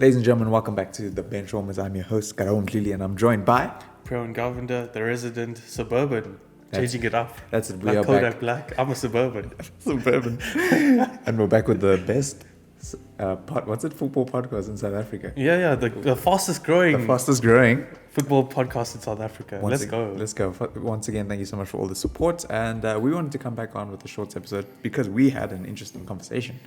Ladies and gentlemen, welcome back to the Bench Warmers. I'm your host, Karao Mhlili, and I'm joined by... Pro Governor, the resident suburban, changing it up. That's it, we like are Kodak back. Black, I'm a suburban. Suburban. And we're back with the best, football podcast in South Africa. Yeah, the fastest growing football podcast in South Africa. Let's go. Once again, thank you so much for all the support. And we wanted to come back on with a short episode because we had an interesting conversation.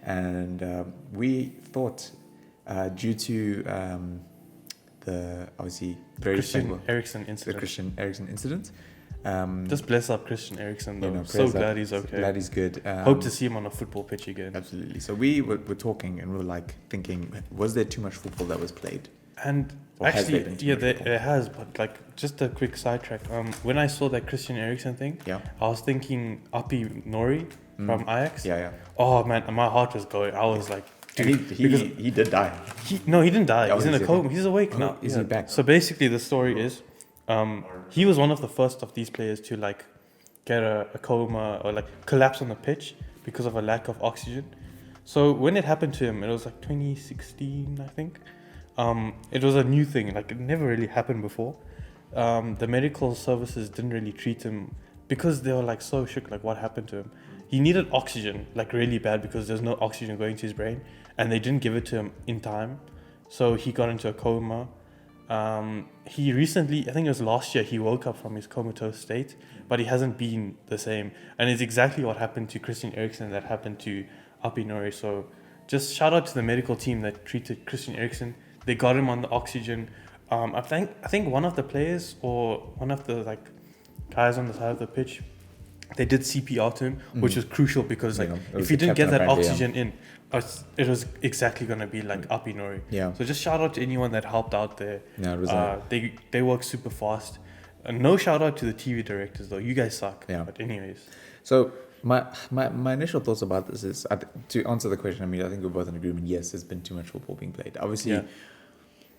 And we thought, due to the obviously very Christian Erikson incident. Just bless up Christian Erikson though. Glad he's okay. Glad he's good. Hope to see him on a football pitch again. Absolutely. So we were talking and we were like thinking, was there too much football that was played? And actually, there has, but like just a quick sidetrack. When I saw that Christian Erikson thing, I was thinking Appie Nori from Ajax. Yeah. Oh man, my heart was going. I was like, dude, he did die. He didn't die. He's in a coma. He's awake now. Is he back? So basically, the story is, he was one of the first of these players to like get a coma or like collapse on the pitch because of a lack of oxygen. So when it happened to him, it was like 2016, I think. It was a new thing. Like it never really happened before. The medical services didn't really treat him because they were like so shook. Like what happened to him? He needed oxygen like really bad because there's no oxygen going to his brain, and they didn't give it to him in time. So he got into a coma. He recently, I think it was last year, he woke up from his comatose state, but he hasn't been the same. And it's exactly what happened to Christian Erikson that happened to Appie Nori. So just shout out to the medical team that treated Christian Erikson. They got him on the oxygen. I think one of the players or one of the like guys on the side of the pitch, they did CPR to him, which was crucial because like if he didn't get that oxygen in, it was exactly going to be like Appie Nori. Yeah. So just shout out to anyone that helped out there. Yeah, it was they work super fast. No shout out to the TV directors though. You guys suck. Yeah. But anyways. So my initial thoughts about this is, to answer the question, I mean, I think we're both in agreement. Yes, there's been too much football being played. Obviously. Yeah.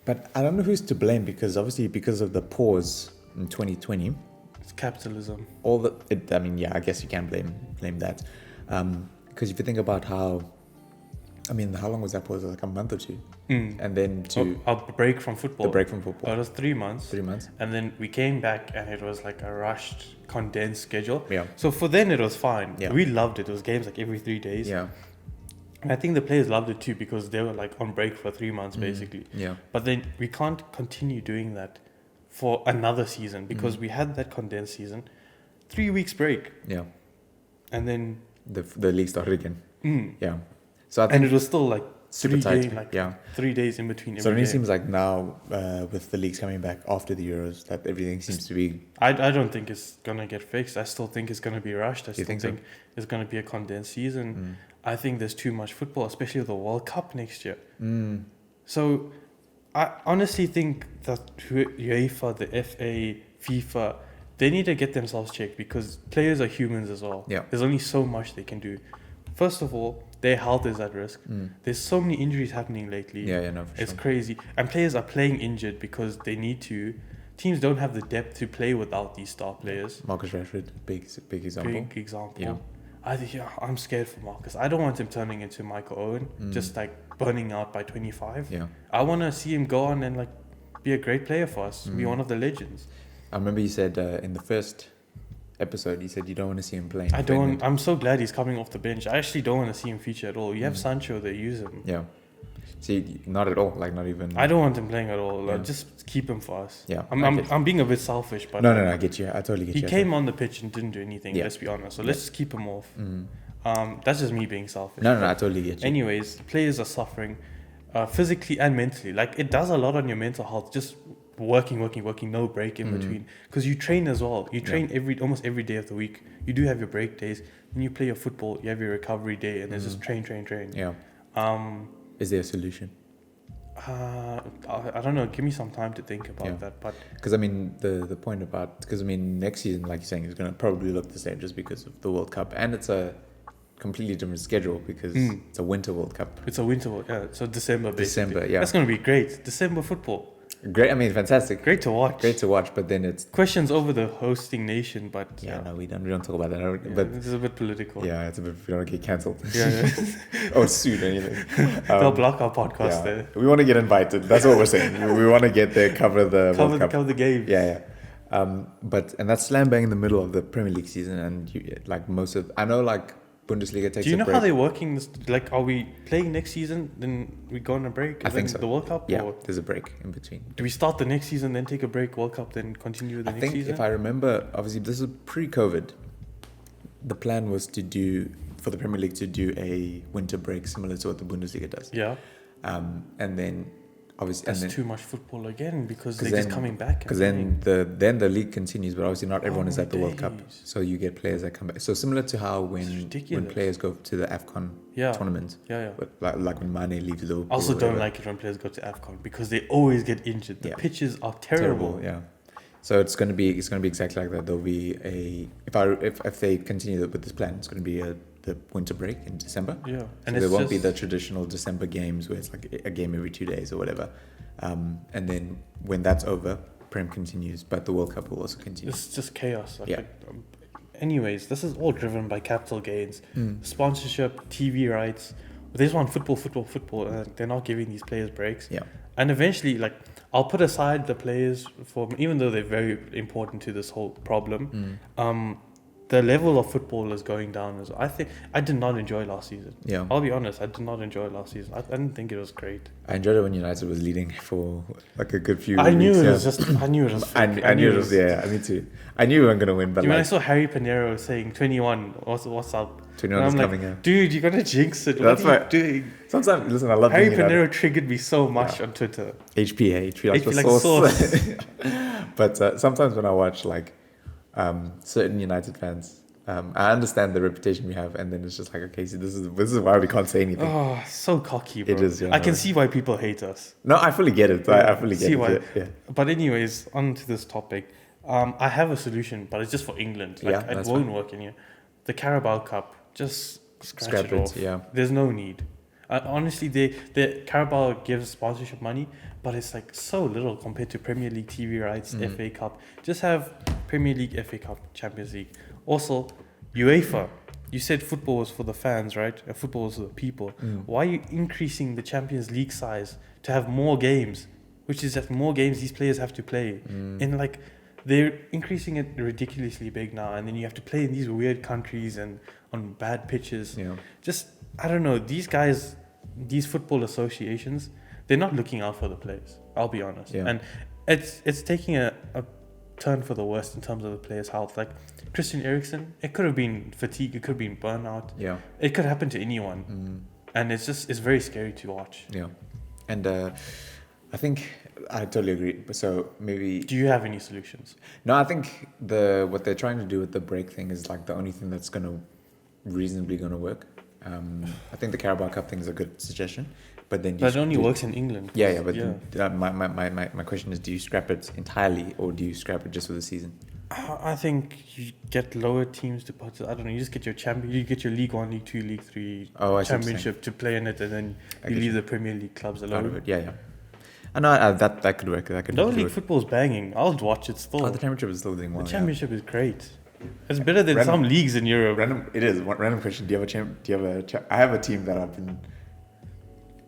But I don't know who's to blame because of the pause in 2020. It's capitalism. I guess you can blame that. Because if you think about how long was that pause? Like a month or two? And then a break from football. The break from football. It was 3 months. 3 months. And then we came back and it was like a rushed, condensed schedule. Yeah. So for then it was fine. Yeah. We loved it. It was games like every 3 days. Yeah. And I think the players loved it too because they were like on break for 3 months basically. Yeah. But then we can't continue doing that for another season because we had that condensed season, 3 weeks break. Yeah. And then the league started again. Yeah. So I think and it was still like super tight. 3 days in between every So it day. seems like now with the leagues coming back after the Euros that everything seems to be... I don't think it's going to get fixed. I still think it's going to be rushed. I still think it's going to be a condensed season. I think there's too much football, especially the World Cup next year. So I honestly think that UEFA, the FA, FIFA, they need to get themselves checked because players are humans as well. Yeah. There's only so much they can do. First of all, their health is at risk. There's so many injuries happening lately. It's crazy. And players are playing injured because they need to. Teams don't have the depth to play without these star players. Marcus Rashford, big example. Big example. Yeah. I'm scared for Marcus. I don't want him turning into Michael Owen, just like burning out by 25. Yeah. I want to see him go on and like be a great player for us, be one of the legends. I remember you said in the first episode, you said you don't want to see him playing. I'm so glad he's coming off the bench. I actually don't want to see him feature at all. You have Sancho, they use him. Yeah. See, not at all. Like not even. I don't want him playing at all. Like, just keep him for us. Yeah. I'm being a bit selfish, but no, I get you. I totally get you. He came on the pitch and didn't do anything. Let's be honest. So let's just keep him off. That's just me being selfish. No, I totally get you. Anyways, players are suffering, physically and mentally. Like it does a lot on your mental health. Just working, no break in between. Because you train as well. You train almost every day of the week. You do have your break days. Then you play your football. You have your recovery day, and there's just train. Yeah. Is there a solution? I don't know. Give me some time to think about that. But because the point about next season, like you're saying, is going to probably look the same just because of the World Cup, and it's a completely different schedule because it's a winter World Cup. It's a winter World, yeah. So December, basically. December, yeah. That's going to be great. December football. Great. I mean, fantastic. Great to watch. Great to watch. But then it's Questions over the hosting nation, but no, we don't talk about that. yeah, But this is a bit political. yeah, it's a bit. We don't get cancelled. Yeah. or sued or anything. They'll block our podcast there. We want to get invited. That's what we're saying. We want to get there, cover the World Cup. Cover the game. Yeah. And that's slam bang in the middle of the Premier League season, and I know like Bundesliga takes. Do you know a break. how they're working this? Like, are we playing next season? Then we go on a break. I think so. The World Cup. Yeah, or there's a break in between. do we start the next season, then take a break, World Cup, then continue with the next season? If I remember, obviously this is pre-COVID. The plan was for the Premier League to do a winter break similar to what the Bundesliga does. Yeah. And then obviously That's too much football again because they're just coming back. Because then the league continues, but obviously not everyone is at the World Cup, days. so you get players that come back. So similar to how when players go to the AFCON tournament, But like when Mane leaves Liverpool. I also don't like it when players go to AFCON because they always get injured. The pitches are terrible. Yeah. So it's going to be exactly like that. There'll be if they continue with this plan, it's going to be the winter break in December. Yeah, and there won't be the traditional December games where it's like a game every 2 days or whatever. And then when that's over, Prem continues, but the World Cup will also continue. It's just chaos. Anyways, this is all driven by capital gains, sponsorship, TV rights. They just want football, and they're not giving these players breaks. Yeah. And eventually, I'll put aside the players even though they're very important to this whole problem. The level of football is going down as well. I think I did not enjoy last season. Yeah. I'll be honest, I did not enjoy last season. I didn't think it was great. I enjoyed it when United was leading for like a good few I weeks. knew it was just. I knew it was. I knew it was. Yeah, me too. I knew we weren't gonna win, but when I saw Harry Pinero saying 21, what's up? 21 is coming in. Dude, you're gonna jinx it. That's what are you doing? Sometimes, listen, I love Harry Pinero triggered me so much on Twitter. HP like HP the sauce. But sometimes when I watch certain United fans, I understand the reputation we have, and then it's just like, okay, see, this is why we can't say anything. Oh, so cocky, bro. It is. Yeah, I can see why people hate us. No, I fully get it. I fully get it. Why. Yeah. But anyways, on to this topic. I have a solution, but it's just for England. It won't work in here. The Carabao Cup, just scratch it off. Yeah. There's no need. Honestly, the Carabao gives sponsorship money, but it's like so little compared to Premier League TV rights, FA Cup. Just have Premier League, FA Cup, Champions League. Also, UEFA. You said football was for the fans, right? And football was for the people. Why are you increasing the Champions League size to have more games? Which is that more games these players have to play. And they're increasing it ridiculously big now, and then you have to play in these weird countries and on bad pitches. Yeah. Just, I don't know, these guys, these football associations, they're not looking out for the players, I'll be honest. Yeah. And it's taking a turn for the worst in terms of the players' health. Like Christian Erikson, it could have been fatigue, it could have been burnout. Yeah. It could happen to anyone. And it's very scary to watch. Yeah. And I think I totally agree. So maybe... Do you have any solutions? No, I think what they're trying to do with the break thing is like the only thing that's reasonably going to work. I think the Carabao Cup thing is a good suggestion. But then that only works in England. Yeah, but my question is, do you scrap it entirely or do you scrap it just for the season? I think you get lower teams to participate. I don't know. You just get your champion. You get your League 1, League 2, League 3 championship to play in it, and then you leave the Premier League clubs alone. Yeah. I know that could work. No, league football's banging. I'll watch it still. The championship is still doing well. The championship is great. It's better than some leagues in Europe. It is. Random question. Do you have a I have a team that I've been...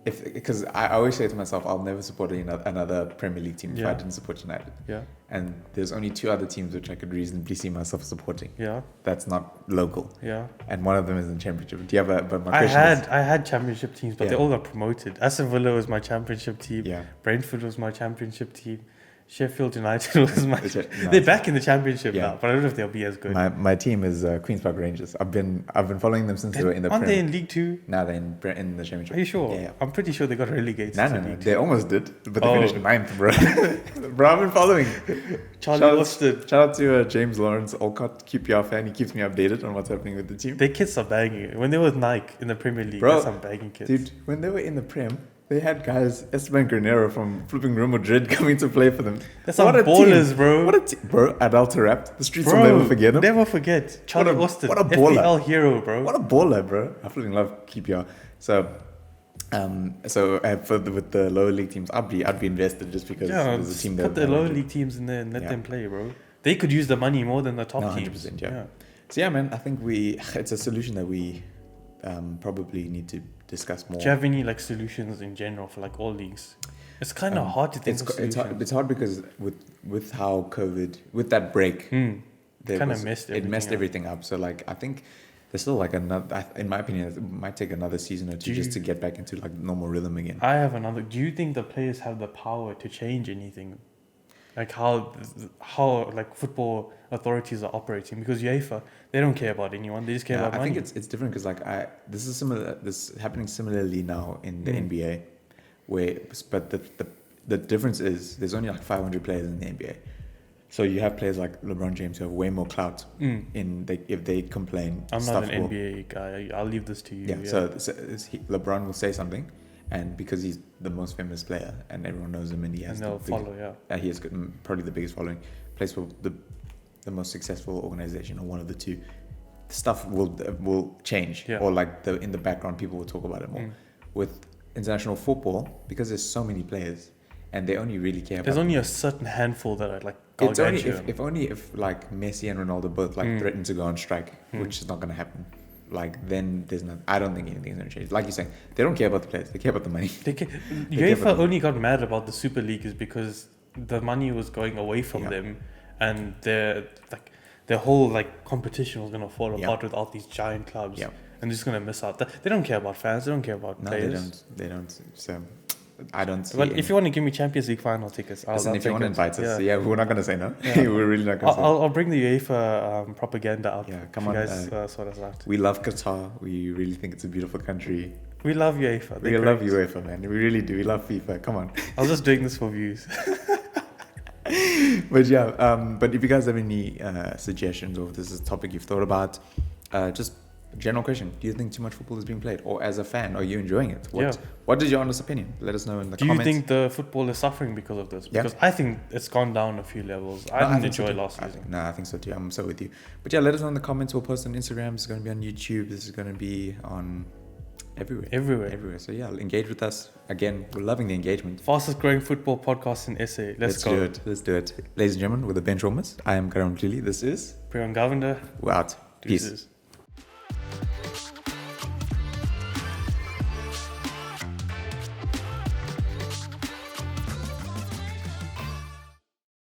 Because I always say to myself, I'll never support another Premier League team if I didn't support United. Yeah. And there's only 2 other teams which I could reasonably see myself supporting. Yeah. That's not local. Yeah. And one of them is in Championship. Do you have but my I question had Championship teams, but they all got promoted. Aston Villa was my Championship team. Yeah. Brentford was my Championship team. Sheffield United was my... They're back in the Championship now, but I don't know if they'll be as good. My team is Queen's Park Rangers. I've been following them since they were in the Aren't they in League 2? No, they're in the Championship. Are you sure? Yeah. I'm pretty sure they got relegated. No. They almost did, but they finished 9th, bro. Bro, I've been following. Charlie Wusted. Shout out to James Lawrence Olcott, QPR fan. He keeps me updated on what's happening with the team. Their kids are banging. When they were with Nike in the Premier League, there's some banging kids. Dude, when they were in the Prem, they had guys, Esteban Granero from flipping Real Madrid coming to play for them. That's some ballers, team. bro. What a team. Bro, Adalto Rapt. The streets will never forget him. Never forget. Charlie Austin. What a baller. FPL hero, bro. What a baller, bro. I flipping love QPR. So, With the lower league teams, I'd be invested just because there's a team that put the lower league teams in there and let them play, bro. They could use the money more than the top teams. 100%, yeah. So yeah, man, I think it's a solution that we probably need to discuss more. Do you have any like solutions in general for like all leagues? It's kind of hard to think of solutions. It's hard because with how COVID, with that break, it messed everything up. So like I think there's still like another, in my opinion, it might take another season or two just to get back into like normal rhythm again. I have another. Do you think the players have the power to change anything? Like how like football authorities are operating? Because UEFA, they don't care about anyone. They just care about money. I think it's different because like this is similar. This is happening similarly now in the NBA, but the difference is there's only like 500 players in the NBA. So you have players like LeBron James who have way more clout if they complain. I'm not an NBA guy. I'll leave this to you. Yeah. So LeBron will say something, and because he's the most famous player and everyone knows him and he has he has probably the biggest following, plays for the most successful organization or one of the two. Stuff will change, or like in the background people will talk about it more. With international football, because there's so many players. And they only really care. There's only a certain handful that are like. It's only if like Messi and Ronaldo both like threaten to go on strike, which is not going to happen. Like then there's not. I don't think anything's going to change. Like you're saying, they don't care about the players. They care about the money. UEFA only got mad about the Super League is because the money was going away from them, and their whole like competition was going to fall apart with all these giant clubs, and they're just going to miss out. They don't care about fans. They don't care about players. They don't. So. I don't see. But if you want to give me Champions League final tickets, Listen, if you want to invite us, we're not going to say no. We're really not going to say no. I'll bring the UEFA propaganda up. Yeah, come on. You guys sort us out. We love Qatar. We really think it's a beautiful country. We love UEFA. We love UEFA, man. We really do. We love FIFA. Come on. I was just doing this for views. But if you guys have any suggestions or if this is a topic you've thought about, just general question: do you think too much football is being played? Or as a fan, are you enjoying it? What is your honest opinion? Let us know in the comments. Do you think the football is suffering because of this? Because I think it's gone down a few levels. I didn't enjoy last season. I think so too. I'm so with you. But let us know in the comments. We'll post on Instagram. It's going to be on YouTube. This is going to be on everywhere. So engage with us. Again, we're loving the engagement. Fastest growing football podcast in SA. Let's go. Let's do it. Ladies and gentlemen, with the bench warmers, I am Karam Klili. This is Priyan Govender. We're out. Peace.